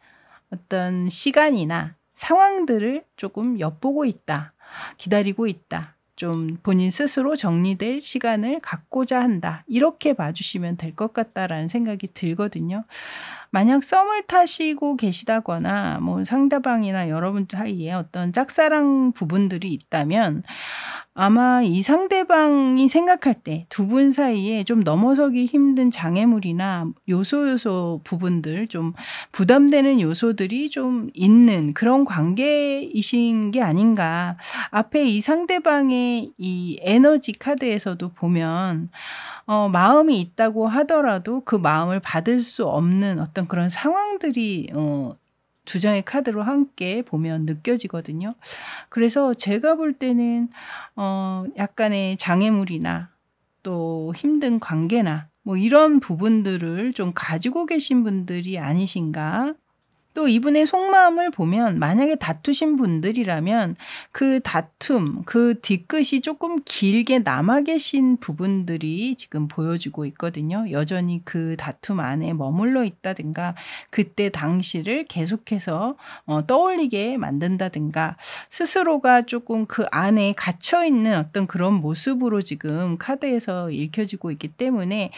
어떤 시간이나 상황들을 조금 엿보고 있다. 기다리고 있다. 좀 본인 스스로 정리될 시간을 갖고자 한다. 이렇게 봐주시면 될 것 같다라는 생각이 들거든요. 만약 썸을 타시고 계시다거나 뭐 상대방이나 여러분 사이에 어떤 짝사랑 부분들이 있다면 아마 이 상대방이 생각할 때 두 분 사이에 좀 넘어서기 힘든 장애물이나 요소 부분들 좀 부담되는 요소들이 좀 있는 그런 관계이신 게 아닌가. 앞에 이 상대방의 이 에너지 카드에서도 보면 마음이 있다고 하더라도 그 마음을 받을 수 없는 어떤 그런 상황들이 두 장의 카드로 함께 보면 느껴지거든요. 그래서 제가 볼 때는 약간의 장애물이나 또 힘든 관계나 뭐 이런 부분들을 좀 가지고 계신 분들이 아니신가. 또 이분의 속마음을 보면 만약에 다투신 분들이라면 그 다툼, 그 뒤끝이 조금 길게 남아 계신 부분들이 지금 보여지고 있거든요. 여전히 그 다툼 안에 머물러 있다든가 그때 당시를 계속해서 떠올리게 만든다든가 스스로가 조금 그 안에 갇혀 있는 어떤 그런 모습으로 지금 카드에서 읽혀지고 있기 때문에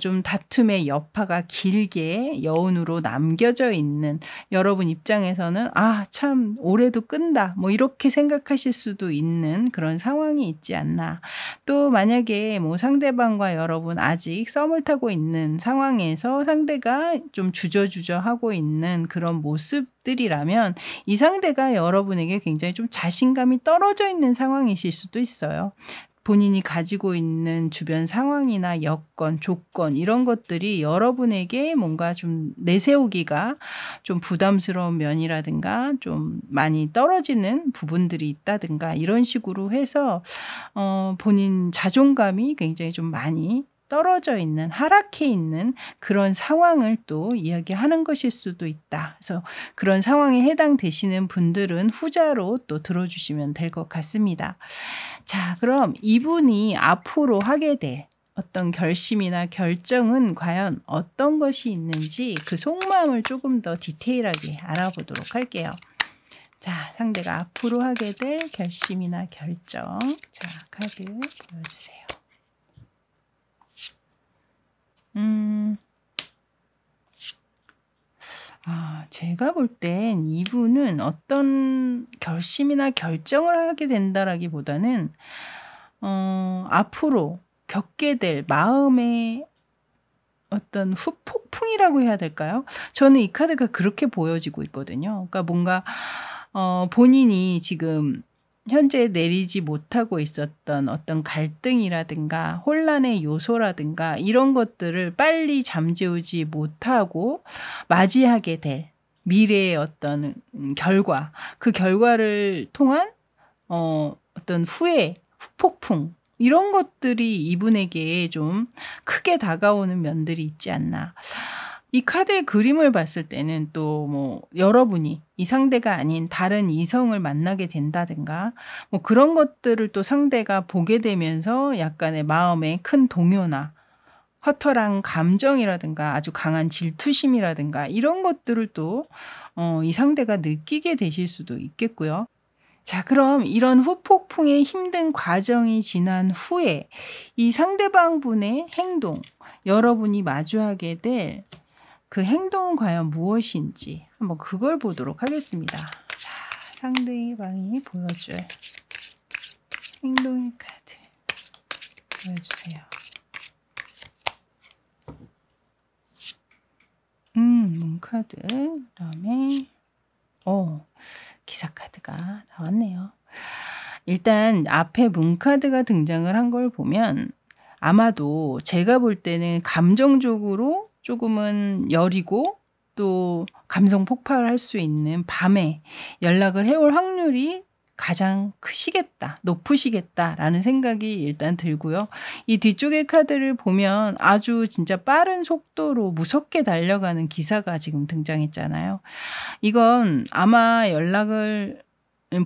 좀 다툼의 여파가 길게 여운으로 남겨져 있는 여러분 입장에서는 참 올해도 끈다 뭐 이렇게 생각하실 수도 있는 그런 상황이 있지 않나. 또 만약에 뭐 상대방과 여러분 아직 썸을 타고 있는 상황에서 상대가 좀 주저주저하고 있는 그런 모습들이라면 이 상대가 여러분에게 굉장히 좀 자신감이 떨어져 있는 상황이실 수도 있어요. 본인이 가지고 있는 주변 상황이나 여건, 조건 이런 것들이 여러분에게 뭔가 좀 내세우기가 좀 부담스러운 면이라든가 좀 많이 떨어지는 부분들이 있다든가 이런 식으로 해서 본인 자존감이 굉장히 좀 많이 떨어져 있는, 하락해 있는 그런 상황을 또 이야기하는 것일 수도 있다. 그래서 그런 상황에 해당되시는 분들은 후자로 또 들어주시면 될 것 같습니다. 자, 그럼 이분이 앞으로 하게 될 어떤 결심이나 결정은 과연 어떤 것이 있는지 그 속마음을 조금 더 디테일하게 알아보도록 할게요. 자, 상대가 앞으로 하게 될 결심이나 결정. 자, 카드 보여주세요. 제가 볼 땐 이분은 어떤 결심이나 결정을 하게 된다라기보다는 앞으로 겪게 될 마음의 어떤 후폭풍이라고 해야 될까요? 저는 이 카드가 그렇게 보여지고 있거든요. 그러니까 뭔가 본인이 지금 현재 내리지 못하고 있었던 어떤 갈등이라든가 혼란의 요소라든가 이런 것들을 빨리 잠재우지 못하고 맞이하게 될 미래의 어떤 결과, 그 결과를 통한 어떤 후회, 후폭풍 이런 것들이 이분에게 좀 크게 다가오는 면들이 있지 않나. 이 카드의 그림을 봤을 때는 또 뭐 여러분이 이 상대가 아닌 다른 이성을 만나게 된다든가 뭐 그런 것들을 또 상대가 보게 되면서 약간의 마음에 큰 동요나 허탈한 감정이라든가 아주 강한 질투심이라든가 이런 것들을 또 이 상대가 느끼게 되실 수도 있겠고요. 자, 그럼 이런 후폭풍의 힘든 과정이 지난 후에 이 상대방 분의 행동, 여러분이 마주하게 될 그 행동은 과연 무엇인지 한번 그걸 보도록 하겠습니다. 자, 상대방이 보여줄 행동의 카드 보여주세요. 문카드, 그다음에 기사 카드가 나왔네요. 일단 앞에 문카드가 등장을 한 걸 보면 아마도 제가 볼 때는 감정적으로 조금은 여리고 또 감성 폭발할 수 있는 밤에 연락을 해올 확률이 가장 크시겠다, 높으시겠다라는 생각이 일단 들고요. 이 뒤쪽의 카드를 보면 아주 진짜 빠른 속도로 무섭게 달려가는 기사가 지금 등장했잖아요. 이건 아마 연락을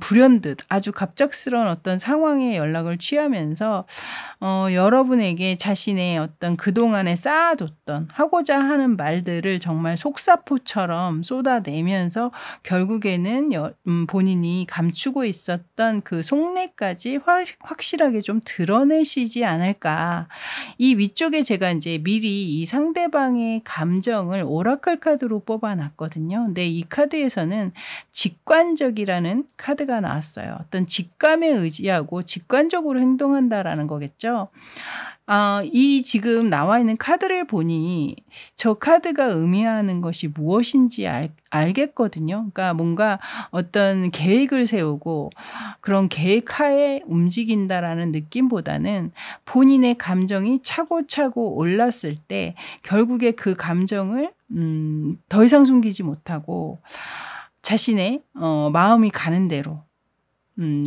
불현듯 아주 갑작스러운 어떤 상황에 연락을 취하면서 여러분에게 자신의 어떤 그동안에 쌓아뒀던 하고자 하는 말들을 정말 속사포처럼 쏟아내면서 결국에는 본인이 감추고 있었던 그 속내까지 확실하게 좀 드러내시지 않을까. 이 위쪽에 제가 이제 미리 이 상대방의 감정을 오라클 카드로 뽑아놨거든요. 근데 이 카드에서는 직관적이라는 카드가 나왔어요. 어떤 직감에 의지하고 직관적으로 행동한다라는 거겠죠. 이 지금 나와 있는 카드를 보니 저 카드가 의미하는 것이 무엇인지 알겠거든요. 그러니까 뭔가 어떤 계획을 세우고 그런 계획 하에 움직인다라는 느낌보다는 본인의 감정이 차고차고 올랐을 때 결국에 그 감정을 더 이상 숨기지 못하고 자신의 마음이 가는 대로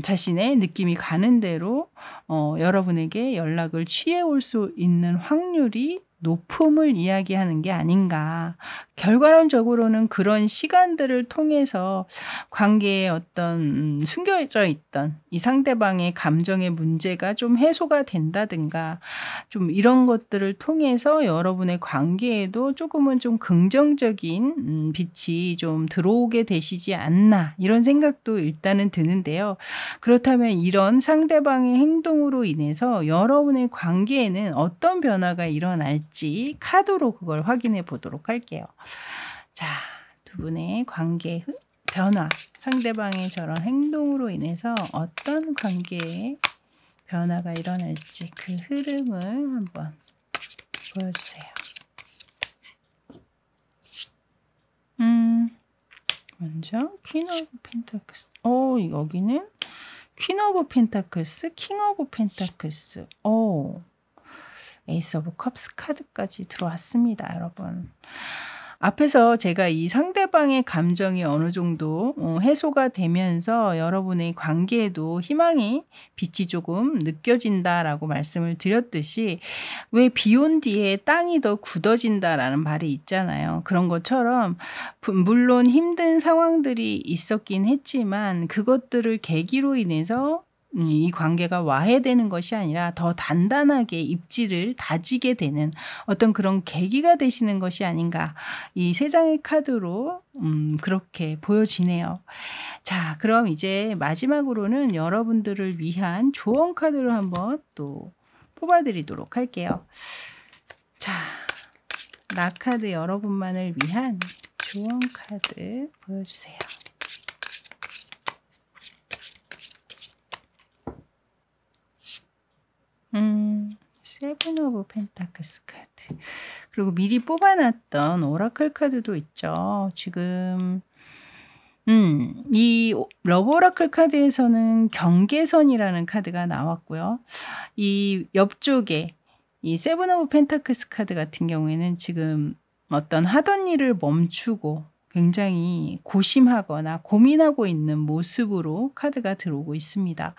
자신의 느낌이 가는 대로 여러분에게 연락을 취해올 수 있는 확률이 높음을 이야기하는 게 아닌가. 결과론적으로는 그런 시간들을 통해서 관계에 어떤 숨겨져 있던 이 상대방의 감정의 문제가 좀 해소가 된다든가 좀 이런 것들을 통해서 여러분의 관계에도 조금은 좀 긍정적인 빛이 좀 들어오게 되시지 않나 이런 생각도 일단은 드는데요. 그렇다면 이런 상대방의 행동으로 인해서 여러분의 관계에는 어떤 변화가 일어날지 카드로 그걸 확인해 보도록 할게요. 자, 두 분의 관계 변화, 상대방의 저런 행동으로 인해서 어떤 관계에 변화가 일어날지 그 흐름을 한번 보여주세요. 먼저 퀸 오브 펜타클스. 여기는 퀸 오브 펜타클스, 킹 오브 펜타클스. 에이스 오브 컵스 카드까지 들어왔습니다, 여러분. 앞에서 제가 이 상대방의 감정이 어느 정도 해소가 되면서 여러분의 관계에도 희망이 빛이 조금 느껴진다라고 말씀을 드렸듯이 왜 비 온 뒤에 땅이 더 굳어진다라는 말이 있잖아요. 그런 것처럼 물론 힘든 상황들이 있었긴 했지만 그것들을 계기로 인해서 이 관계가 와해되는 것이 아니라 더 단단하게 입지를 다지게 되는 어떤 그런 계기가 되시는 것이 아닌가. 이 세 장의 카드로 그렇게 보여지네요. 자, 그럼 이제 마지막으로는 여러분들을 위한 조언 카드를 한번 또 뽑아드리도록 할게요. 자, 라카드 여러분만을 위한 조언 카드 보여주세요. 세븐 오브 펜타클스 카드. 그리고 미리 뽑아놨던 오라클 카드도 있죠. 지금 이 러브 오라클 카드에서는 경계선이라는 카드가 나왔고요. 이 옆쪽에 이 세븐 오브 펜타클스 카드 같은 경우에는 지금 어떤 하던 일을 멈추고 굉장히 고심하거나 고민하고 있는 모습으로 카드가 들어오고 있습니다.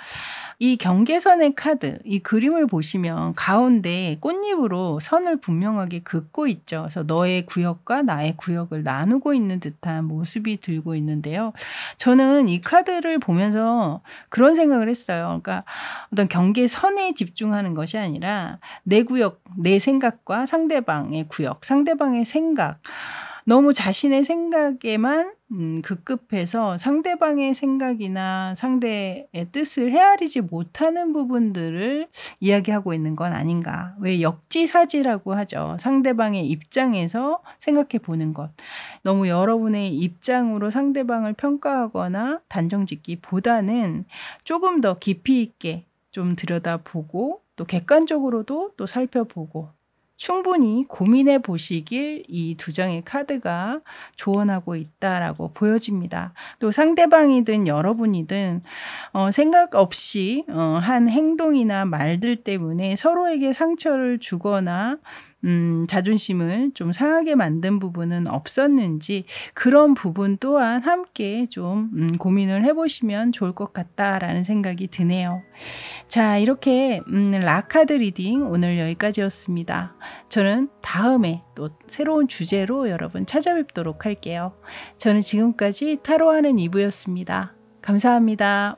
이 경계선의 카드, 이 그림을 보시면 가운데 꽃잎으로 선을 분명하게 긋고 있죠. 그래서 너의 구역과 나의 구역을 나누고 있는 듯한 모습이 들고 있는데요. 저는 이 카드를 보면서 그런 생각을 했어요. 그러니까 어떤 경계선에 집중하는 것이 아니라 내 구역, 내 생각과 상대방의 구역, 상대방의 생각, 너무 자신의 생각에만 급급해서 상대방의 생각이나 상대의 뜻을 헤아리지 못하는 부분들을 이야기하고 있는 건 아닌가. 왜 역지사지라고 하죠. 상대방의 입장에서 생각해 보는 것. 너무 여러분의 입장으로 상대방을 평가하거나 단정짓기보다는 조금 더 깊이 있게 좀 들여다보고 또 객관적으로도 또 살펴보고 충분히 고민해 보시길 이 두 장의 카드가 조언하고 있다라고 보여집니다. 또 상대방이든 여러분이든 생각 없이 한 행동이나 말들 때문에 서로에게 상처를 주거나 자존심을 좀 상하게 만든 부분은 없었는지 그런 부분 또한 함께 좀 고민을 해보시면 좋을 것 같다라는 생각이 드네요. 자, 이렇게 라카드 리딩 오늘 여기까지였습니다. 저는 다음에 또 새로운 주제로 여러분 찾아뵙도록 할게요. 저는 지금까지 타로하는 이브였습니다. 감사합니다.